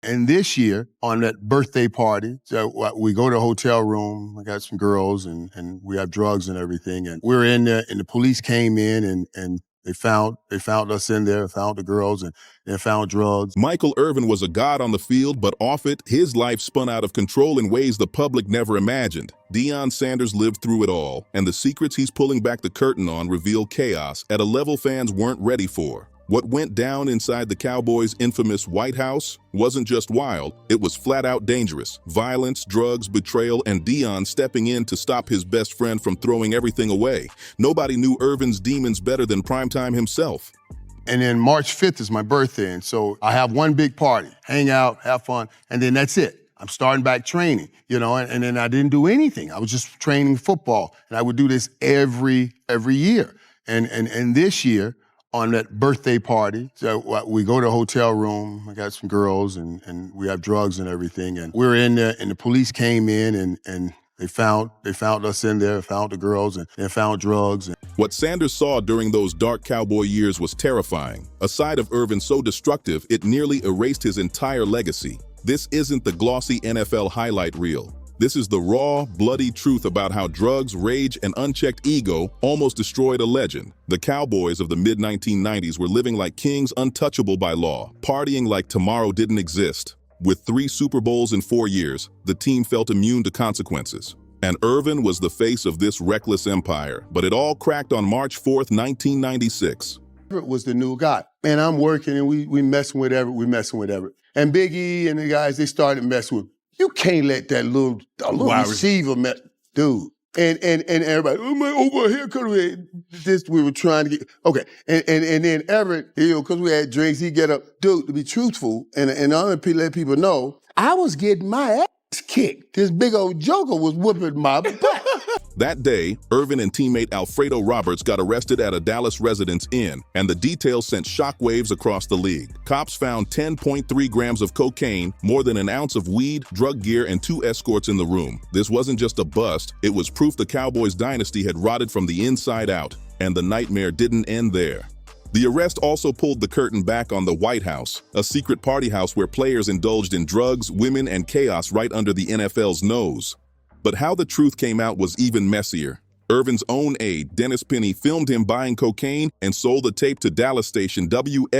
And this year, on that birthday party, so we go to a hotel room. I got some girls, and we have drugs and everything. And we're in there, and the police came in, and they found us in there, found the girls, and they found drugs. Michael Irvin was a god on the field, but off it, his life spun out of control in ways the public never imagined. Deion Sanders lived through it all, and the secrets he's pulling back the curtain on reveal chaos at a level fans weren't ready for. What went down inside the Cowboys' infamous White House wasn't just wild, it was flat-out dangerous. Violence, drugs, betrayal, and Deion stepping in to stop his best friend from throwing everything away. Nobody knew Irvin's demons better than Primetime himself. And then March 5th is my birthday, and so I have one big party, hang out, have fun, and then that's it. I'm starting back training, and then I didn't do anything. I was just training football, and I would do this every year. And this year, on that birthday party, so we go to a hotel room. I got some girls, and we have drugs and everything. And we're in there, and the police came in, and they found us in there, found the girls, and they found drugs. What Sanders saw during those dark Cowboy years was terrifying. A side of Irvin so destructive, it nearly erased his entire legacy. This isn't the glossy NFL highlight reel. This is the raw, bloody truth about how drugs, rage, and unchecked ego almost destroyed a legend. The Cowboys of the mid-1990s were living like kings, untouchable by law, partying like tomorrow didn't exist. With 3 Super Bowls in 4 years, the team felt immune to consequences. And Irvin was the face of this reckless empire, but it all cracked on March 4th, 1996. Everett was the new guy. Man, I'm working, and we messing with Everett, And Big E and the guys, they started messing with. You can't let that little receiver mess, dude. And everybody, oh my, over here, cause we were trying to get, okay. And then Everett, cause we had drinks, he get up, dude, to be truthful, and I'm gonna let people know, I was getting my ass kicked. This big old joker was whooping my butt. That day, Irvin and teammate Alfredo Roberts got arrested at a Dallas residence inn, and the details sent shockwaves across the league. Cops found 10.3 grams of cocaine, more than an ounce of weed, drug gear, and 2 escorts in the room. This wasn't just a bust, it was proof the Cowboys dynasty had rotted from the inside out, and the nightmare didn't end there. The arrest also pulled the curtain back on the White House, a secret party house where players indulged in drugs, women, and chaos right under the NFL's nose. But how the truth came out was even messier. Irvin's own aide, Dennis Penny, filmed him buying cocaine and sold the tape to Dallas station WFAA-TV.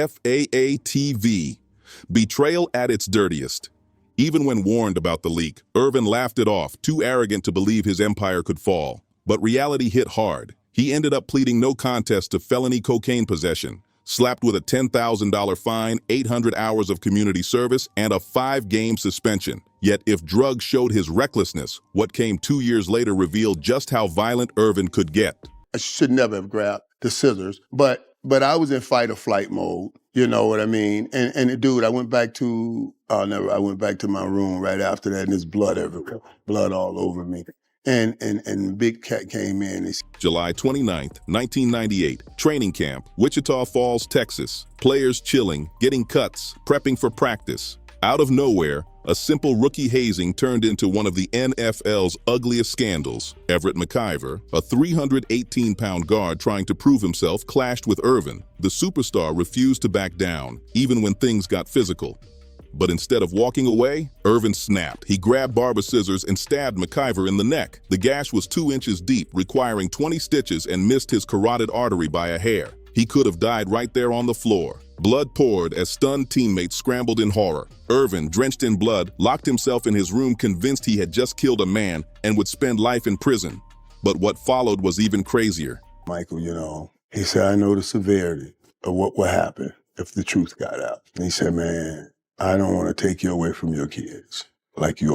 Betrayal at its dirtiest. Even when warned about the leak, Irvin laughed it off, too arrogant to believe his empire could fall. But reality hit hard. He ended up pleading no contest to felony cocaine possession, slapped with a $10,000 fine, 800 hours of community service, and a 5-game suspension. Yet if drugs showed his recklessness, what came 2 years later revealed just how violent Irvin could get. I should never have grabbed the scissors, but I was in fight or flight mode, you know what I mean? And dude, I went back to my room right after that, and there's blood everywhere, blood all over me. And Big Cat came in. July 29th, 1998, training camp, Wichita Falls, Texas. Players chilling, getting cuts, prepping for practice. Out of nowhere, a simple rookie hazing turned into one of the NFL's ugliest scandals. Everett McIver, a 318-pound guard trying to prove himself, clashed with Irvin. The superstar refused to back down, even when things got physical. But instead of walking away, Irvin snapped. He grabbed barber scissors and stabbed McIver in the neck. The gash was 2 inches deep, requiring 20 stitches, and missed his carotid artery by a hair. He could have died right there on the floor. Blood poured as stunned teammates scrambled in horror. Irvin, drenched in blood, locked himself in his room convinced he had just killed a man and would spend life in prison. But what followed was even crazier. Michael, he said, I know the severity of what would happen if the truth got out. And he said, man, I don't want to take you away from your kids like you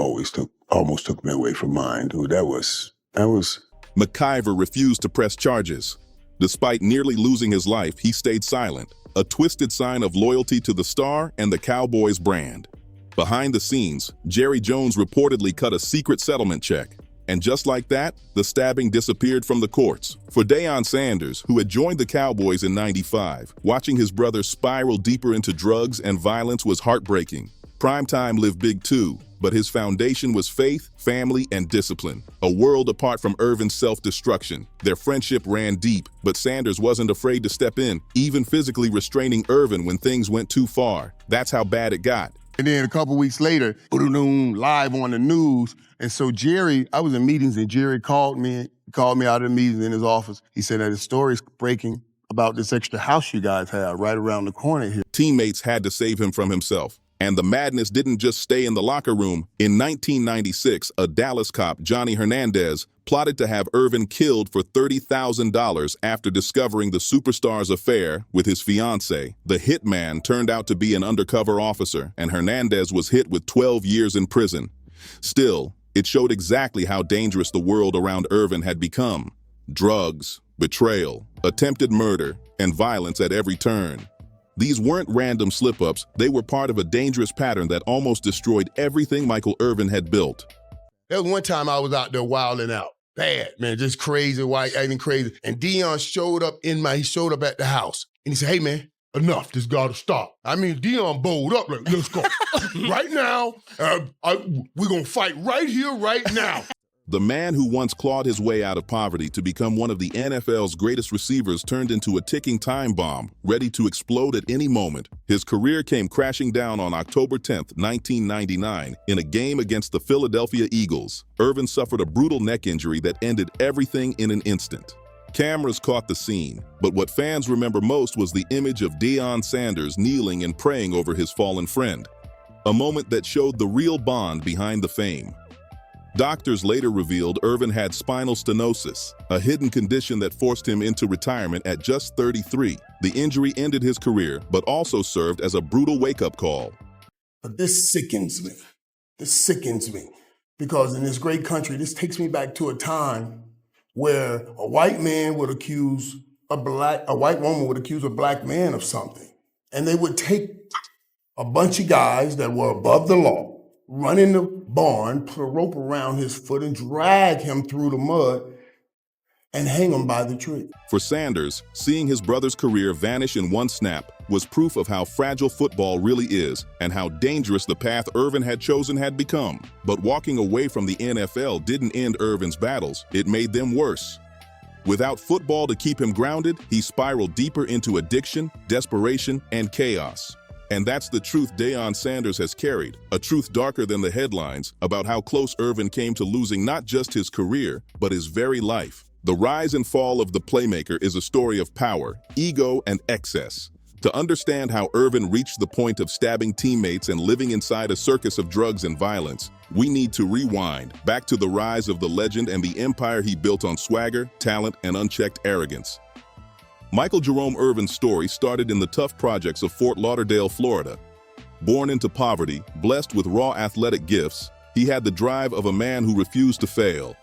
almost took me away from mine, dude. That was. McIver refused to press charges. Despite nearly losing his life, he stayed silent, a twisted sign of loyalty to the star and the Cowboys brand. Behind the scenes, Jerry Jones reportedly cut a secret settlement check. And just like that, the stabbing disappeared from the courts. For Deion Sanders, who had joined the Cowboys in '95, watching his brother spiral deeper into drugs and violence was heartbreaking. Primetime lived big too, but his foundation was faith, family, and discipline. A world apart from Irvin's self-destruction. Their friendship ran deep, but Sanders wasn't afraid to step in, even physically restraining Irvin when things went too far. That's how bad it got. And then a couple weeks later, live on the news. And so Jerry, I was in meetings and Jerry called me out of the meeting in his office. He said that the story's breaking about this extra house you guys have right around the corner here. Teammates had to save him from himself. And the madness didn't just stay in the locker room. In 1996, a Dallas cop, Johnny Hernandez, plotted to have Irvin killed for $30,000 after discovering the superstar's affair with his fiancée. The hitman turned out to be an undercover officer, and Hernandez was hit with 12 years in prison. Still, it showed exactly how dangerous the world around Irvin had become. Drugs, betrayal, attempted murder, and violence at every turn. These weren't random slip-ups, they were part of a dangerous pattern that almost destroyed everything Michael Irvin had built. There was one time I was out there wilding out. Bad, man, just crazy, white, acting crazy. And Deion showed up at the house. And he said, hey, man, enough, this gotta stop. I mean, Deion bowled up, like, let's go. Right now, we're gonna fight right here, right now. The man who once clawed his way out of poverty to become one of the NFL's greatest receivers turned into a ticking time bomb, ready to explode at any moment. His career came crashing down on October 10, 1999, in a game against the Philadelphia Eagles. Irvin suffered a brutal neck injury that ended everything in an instant. Cameras caught the scene, but what fans remember most was the image of Deion Sanders kneeling and praying over his fallen friend. A moment that showed the real bond behind the fame. Doctors later revealed Irvin had spinal stenosis, a hidden condition that forced him into retirement at just 33. The injury ended his career, but also served as a brutal wake-up call. But this sickens me. Because in this great country, this takes me back to a time where a white man would accuse a white woman would accuse a black man of something. And they would take a bunch of guys that were above the law, run in the barn, put a rope around his foot, and drag him through the mud and hang him by the tree. For Sanders, seeing his brother's career vanish in one snap was proof of how fragile football really is and how dangerous the path Irvin had chosen had become. But walking away from the NFL didn't end Irvin's battles, it made them worse. Without football to keep him grounded, he spiraled deeper into addiction, desperation, and chaos. And that's the truth Deion Sanders has carried, a truth darker than the headlines about how close Irvin came to losing not just his career, but his very life. The rise and fall of the playmaker is a story of power, ego, and excess. To understand how Irvin reached the point of stabbing teammates and living inside a circus of drugs and violence, we need to rewind back to the rise of the legend and the empire he built on swagger, talent, and unchecked arrogance. Michael Jerome Irvin's story started in the tough projects of Fort Lauderdale, Florida. Born into poverty, blessed with raw athletic gifts, he had the drive of a man who refused to fail.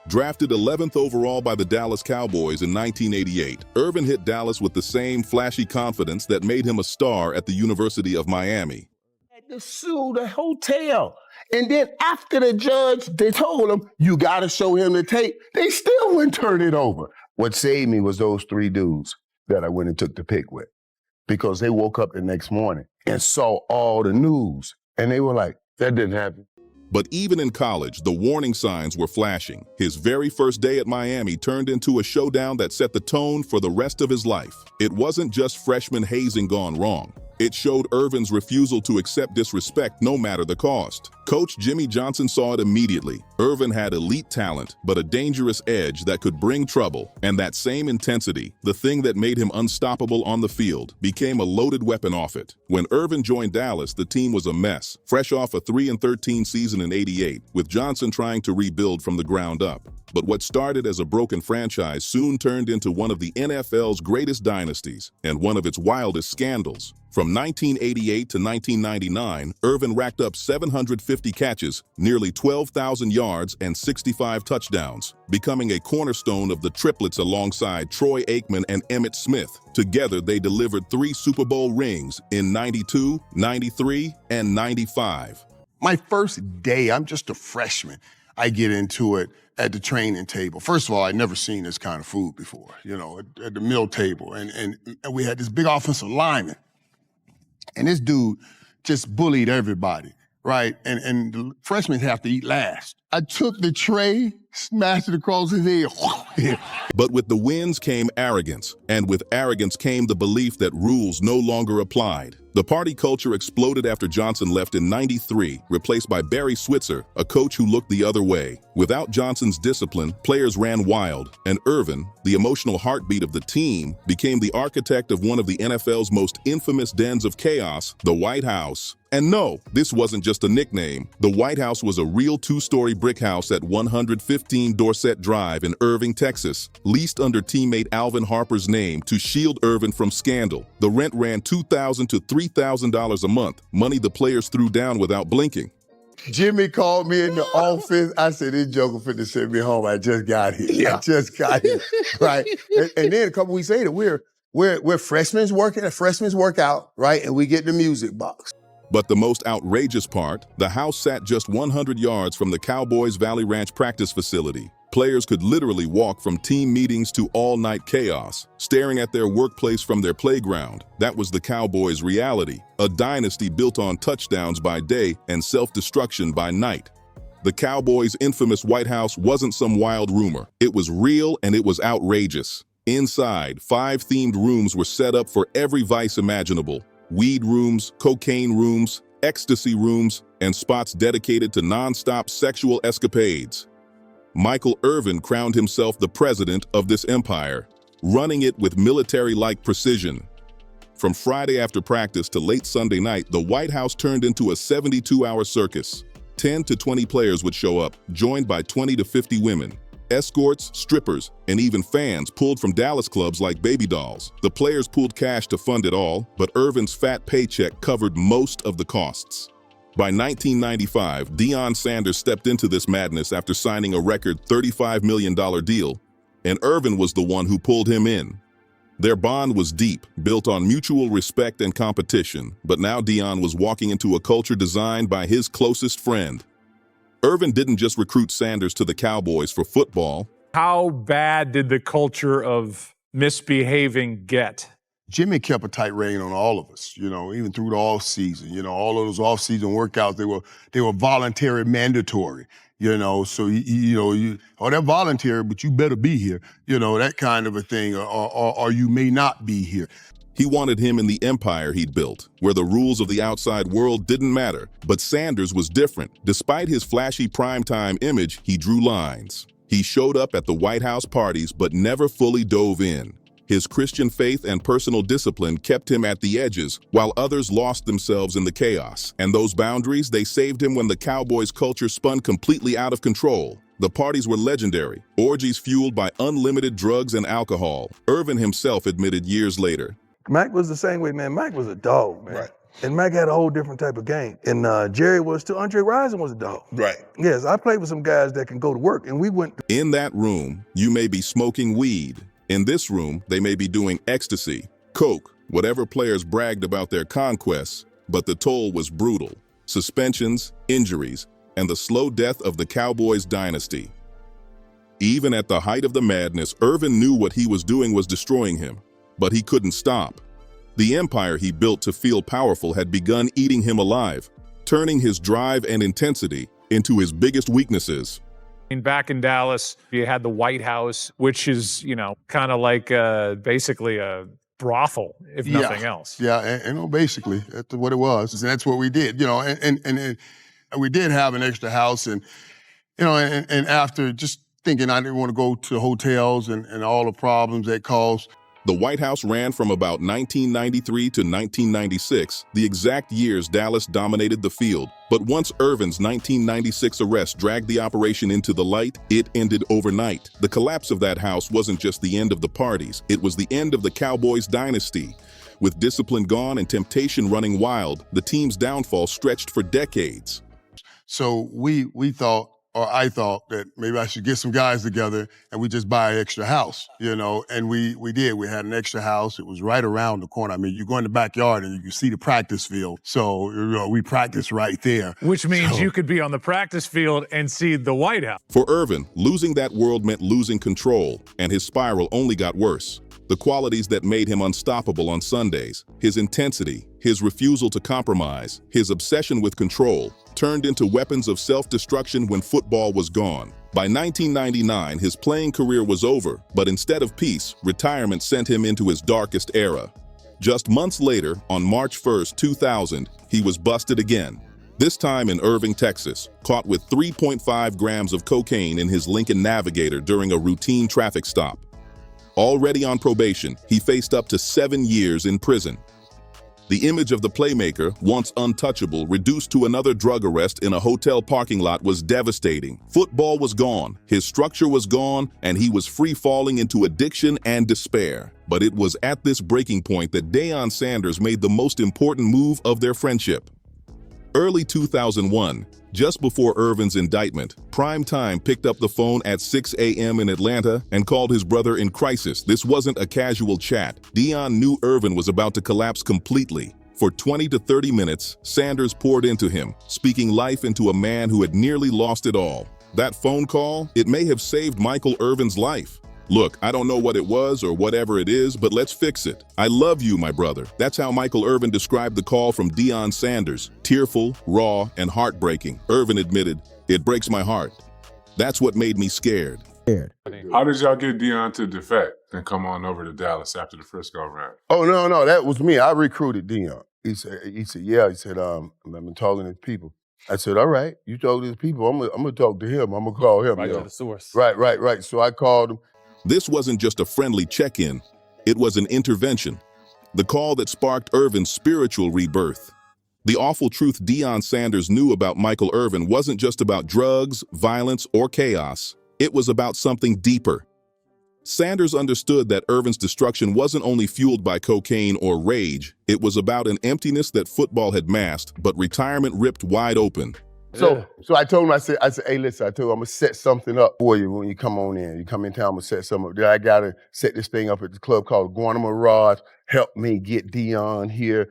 Drafted 11th overall by the Dallas Cowboys in 1988, Irvin hit Dallas with the same flashy confidence that made him a star at the University of Miami. Had to sue the hotel. And then after the judge, they told him, you gotta show him the tape. They still wouldn't turn it over. What saved me was those three dudes that I went and took the pic with, because they woke up the next morning and saw all the news. And they were like, that didn't happen. But even in college, the warning signs were flashing. His very first day at Miami turned into a showdown that set the tone for the rest of his life. It wasn't just freshman hazing gone wrong. It showed Irvin's refusal to accept disrespect no matter the cost. Coach Jimmy Johnson saw it immediately. Irvin had elite talent, but a dangerous edge that could bring trouble. And that same intensity, the thing that made him unstoppable on the field, became a loaded weapon off it. When Irvin joined Dallas, the team was a mess, fresh off a 3-13 season in '88, with Johnson trying to rebuild from the ground up. But what started as a broken franchise soon turned into one of the NFL's greatest dynasties and one of its wildest scandals. From 1988 to 1999, Irvin racked up 750 catches, nearly 12,000 yards, and 65 touchdowns, becoming a cornerstone of the triplets alongside Troy Aikman and Emmitt Smith. Together, they delivered 3 Super Bowl rings in '92, '93, and '95. My first day, I'm just a freshman. I get into it at the training table. First of all, I'd never seen this kind of food before, at the meal table. And we had this big offensive lineman. And this dude just bullied everybody, right? And the freshmen have to eat last. I took the tray, smashed it across his head. But with the wins came arrogance, and with arrogance came the belief that rules no longer applied. The party culture exploded after Johnson left in '93, replaced by Barry Switzer, a coach who looked the other way. Without Johnson's discipline, players ran wild, and Irvin, the emotional heartbeat of the team, became the architect of one of the NFL's most infamous dens of chaos, the White House. And no, this wasn't just a nickname. The White House was a real two-story brick house at 115 Dorset Drive in Irving, Texas, leased under teammate Alvin Harper's name to shield Irvin from scandal. The rent ran $2,000 to $3,000 a month, money the players threw down without blinking. Jimmy called me in the office. I said, this joker finna send me home. I just got here. Yeah. I just got here, right? And then a couple weeks later, we're freshmen working at freshman's workout, right? And we get the music box. But the most outrageous part, the house sat just 100 yards from the Cowboys Valley Ranch practice facility. Players could literally walk from team meetings to all-night chaos, staring at their workplace from their playground. That was the Cowboys' reality, a dynasty built on touchdowns by day and self-destruction by night. The Cowboys' infamous White House wasn't some wild rumor. It was real and it was outrageous. Inside, 5 themed rooms were set up for every vice imaginable. Weed rooms, cocaine rooms, ecstasy rooms, and spots dedicated to non-stop sexual escapades. Michael Irvin crowned himself the president of this empire, running it with military-like precision. From Friday after practice to late Sunday night, the White House turned into a 72-hour circus. 10 to 20 players would show up, joined by 20 to 50 women. Escorts, strippers, and even fans pulled from Dallas clubs like Baby Dolls. The players pooled cash to fund it all, but Irvin's fat paycheck covered most of the costs. By 1995, Deion Sanders stepped into this madness after signing a record $35 million deal, and Irvin was the one who pulled him in. Their bond was deep, built on mutual respect and competition, but now Deion was walking into a culture designed by his closest friend. Irvin didn't just recruit Sanders to the Cowboys for football. How bad did the culture of misbehaving get? Jimmy kept a tight rein on all of us, even through the off season. All of those off season workouts, they were voluntary, mandatory. So they're voluntary, but you better be here. That kind of a thing, or you may not be here. He wanted him in the empire he'd built, where the rules of the outside world didn't matter. But Sanders was different. Despite his flashy primetime image, he drew lines. He showed up at the White House parties, but never fully dove in. His Christian faith and personal discipline kept him at the edges, while others lost themselves in the chaos. And those boundaries, they saved him when the Cowboys' culture spun completely out of control. The parties were legendary, orgies fueled by unlimited drugs and alcohol. Irvin himself admitted years later. Mac was the same way, man. Mac was a dog, man. Right. And Mac had a whole different type of game. And Jerry was too. Andre Rison was a dog. Right. Yes, I played with some guys that can go to work, and we went. In that room, you may be smoking weed. In this room, they may be doing ecstasy, coke, whatever players bragged about their conquests, but the toll was brutal. Suspensions, injuries, and the slow death of the Cowboys dynasty. Even at the height of the madness, Irvin knew what he was doing was destroying him. But he couldn't stop. The empire he built to feel powerful had begun eating him alive, turning his drive and intensity into his biggest weaknesses. Back in Dallas, you had the White House, which is, kind of like basically a brothel, if nothing else. Yeah, and basically, that's what it was. And that's what we did, and we did have an extra house. And after just thinking I didn't want to go to hotels and all the problems that caused. The White House ran from about 1993 to 1996, the exact years Dallas dominated the field. But once Irvin's 1996 arrest dragged the operation into the light, it ended overnight. The collapse of that house wasn't just the end of the parties, it was the end of the Cowboys dynasty. With discipline gone and temptation running wild, the team's downfall stretched for decades. So I thought that maybe I should get some guys together and we just buy an extra house, and we did. We had an extra house. It was right around the corner. I mean, you go in the backyard and you can see the practice field. So, we practiced right there. Which means you could be on the practice field and see the White House. For Irvin, losing that world meant losing control, and his spiral only got worse. The qualities that made him unstoppable on Sundays, his intensity, his refusal to compromise, his obsession with control, turned into weapons of self-destruction when football was gone. By 1999, his playing career was over, but instead of peace, retirement sent him into his darkest era. Just months later, on March 1st, 2000, he was busted again. This time in Irving, Texas, caught with 3.5 grams of cocaine in his Lincoln Navigator during a routine traffic stop. Already on probation, he faced up to 7 years in prison. The image of the playmaker, once untouchable, reduced to another drug arrest in a hotel parking lot was devastating. Football was gone, his structure was gone, and he was free-falling into addiction and despair. But it was at this breaking point that Deion Sanders made the most important move of their friendship. Early 2001, just before Irvin's indictment, Primetime picked up the phone at 6 a.m. in Atlanta and called his brother in crisis. This wasn't a casual chat. Deion knew Irvin was about to collapse completely. For 20 to 30 minutes, Sanders poured into him, speaking life into a man who had nearly lost it all. That phone call, it may have saved Michael Irvin's life. Look, I don't know what it was or whatever it is, but let's fix it. I love you, my brother. That's how Michael Irvin described the call from Deion Sanders. Tearful, raw, and heartbreaking. Irvin admitted, "It breaks my heart. That's what made me scared." How did y'all get Deion to defect and come on over to Dallas after the first go-round? Oh, no, that was me. I recruited Deion. He said, yeah. He said, I've been talking to people. I said, all right, you talk to the people. I'm gonna talk to him. I'm gonna call him. Right to the source. Right. So I called him. This wasn't just a friendly check-in, it was an intervention. The call that sparked Irvin's spiritual rebirth. The awful truth Deion Sanders knew about Michael Irvin wasn't just about drugs, violence, or chaos. It was about something deeper. Sanders understood that Irvin's destruction wasn't only fueled by cocaine or rage, it was about an emptiness that football had masked, but retirement ripped wide open. So I told him, I said, hey, listen, I told him I'm gonna set something up for you when you come on in. You come in town, I'm gonna set something up. Then I gotta set this thing up at the club called Guantanamo Raj. Help me get Deion here.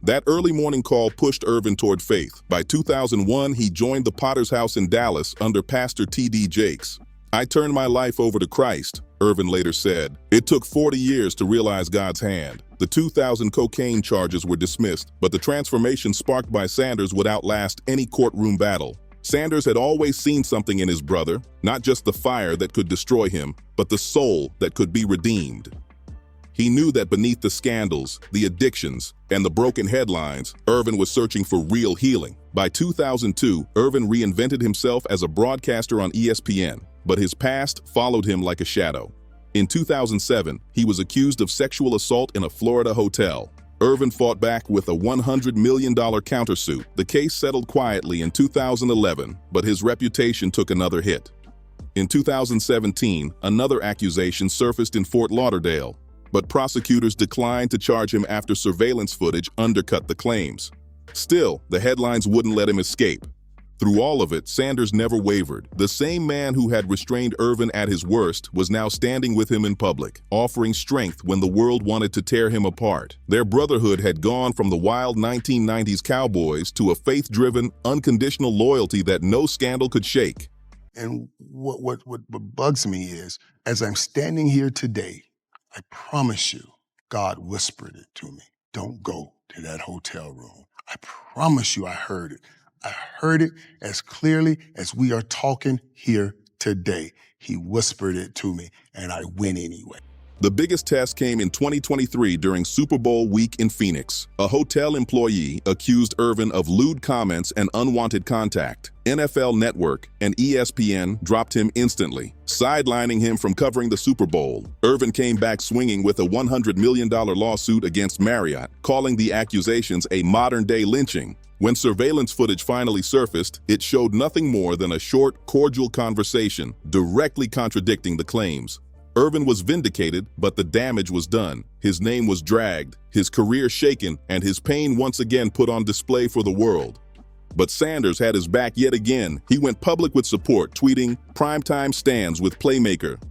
That early morning call pushed Irvin toward faith. By 2001, he joined the Potter's House in Dallas under Pastor T.D. Jakes. "I turned my life over to Christ," Irvin later said. "It took 40 years to realize God's hand." The 2000 cocaine charges were dismissed, but the transformation sparked by Sanders would outlast any courtroom battle. Sanders had always seen something in his brother, not just the fire that could destroy him, but the soul that could be redeemed. He knew that beneath the scandals, the addictions, and the broken headlines, Irvin was searching for real healing. By 2002, Irvin reinvented himself as a broadcaster on ESPN, but his past followed him like a shadow. In 2007, he was accused of sexual assault in a Florida hotel. Irvin fought back with a $100 million countersuit. The case settled quietly in 2011, but his reputation took another hit. In 2017, another accusation surfaced in Fort Lauderdale, but prosecutors declined to charge him after surveillance footage undercut the claims. Still, the headlines wouldn't let him escape. Through all of it, Sanders never wavered. The same man who had restrained Irvin at his worst was now standing with him in public, offering strength when the world wanted to tear him apart. Their brotherhood had gone from the wild 1990s Cowboys to a faith-driven, unconditional loyalty that no scandal could shake. And what bugs me is, as I'm standing here today, I promise you, God whispered it to me. Don't go to that hotel room. I promise you I heard it. I heard it as clearly as we are talking here today. He whispered it to me, and I went anyway. The biggest test came in 2023 during Super Bowl week in Phoenix. A hotel employee accused Irvin of lewd comments and unwanted contact. NFL Network and ESPN dropped him instantly, sidelining him from covering the Super Bowl. Irvin came back swinging with a $100 million lawsuit against Marriott, calling the accusations a modern-day lynching. When surveillance footage finally surfaced, it showed nothing more than a short, cordial conversation, directly contradicting the claims. Irvin was vindicated, but the damage was done. His name was dragged, his career shaken, and his pain once again put on display for the world. But Sanders had his back yet again. He went public with support, tweeting, "Primetime stands with Playmaker."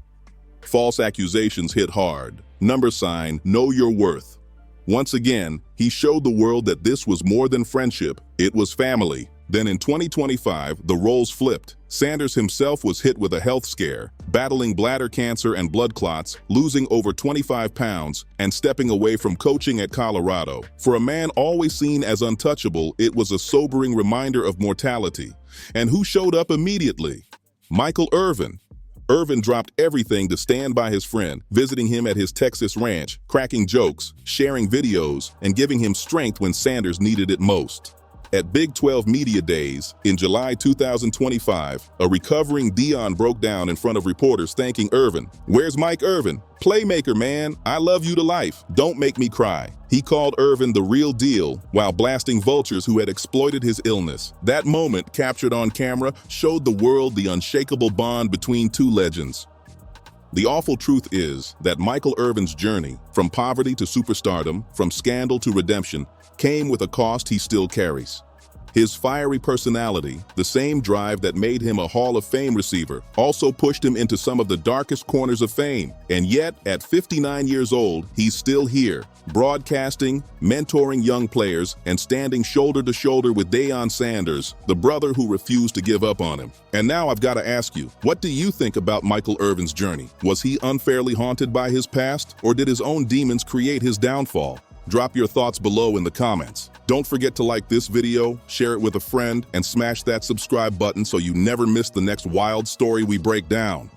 False accusations hit hard. #, know your worth. Once again, he showed the world that this was more than friendship, it was family. Then in 2025, the roles flipped. Sanders himself was hit with a health scare, battling bladder cancer and blood clots, losing over 25 pounds, and stepping away from coaching at Colorado. For a man always seen as untouchable, it was a sobering reminder of mortality. And who showed up immediately? Michael Irvin. Irvin dropped everything to stand by his friend, visiting him at his Texas ranch, cracking jokes, sharing videos, and giving him strength when Sanders needed it most. At Big 12 Media Days in July 2025, a recovering Deion broke down in front of reporters thanking Irvin. "Where's Mike Irvin? Playmaker, man. I love you to life. Don't make me cry." He called Irvin the real deal while blasting vultures who had exploited his illness. That moment, captured on camera, showed the world the unshakable bond between two legends. The awful truth is that Michael Irvin's journey, from poverty to superstardom, from scandal to redemption, came with a cost he still carries. His fiery personality, the same drive that made him a Hall of Fame receiver, also pushed him into some of the darkest corners of fame. And yet, at 59 years old, he's still here, broadcasting, mentoring young players, and standing shoulder to shoulder with Deion Sanders, the brother who refused to give up on him. And now I've got to ask you, what do you think about Michael Irvin's journey? Was he unfairly haunted by his past, or did his own demons create his downfall? Drop your thoughts below in the comments. Don't forget to like this video, share it with a friend, and smash that subscribe button so you never miss the next wild story we break down.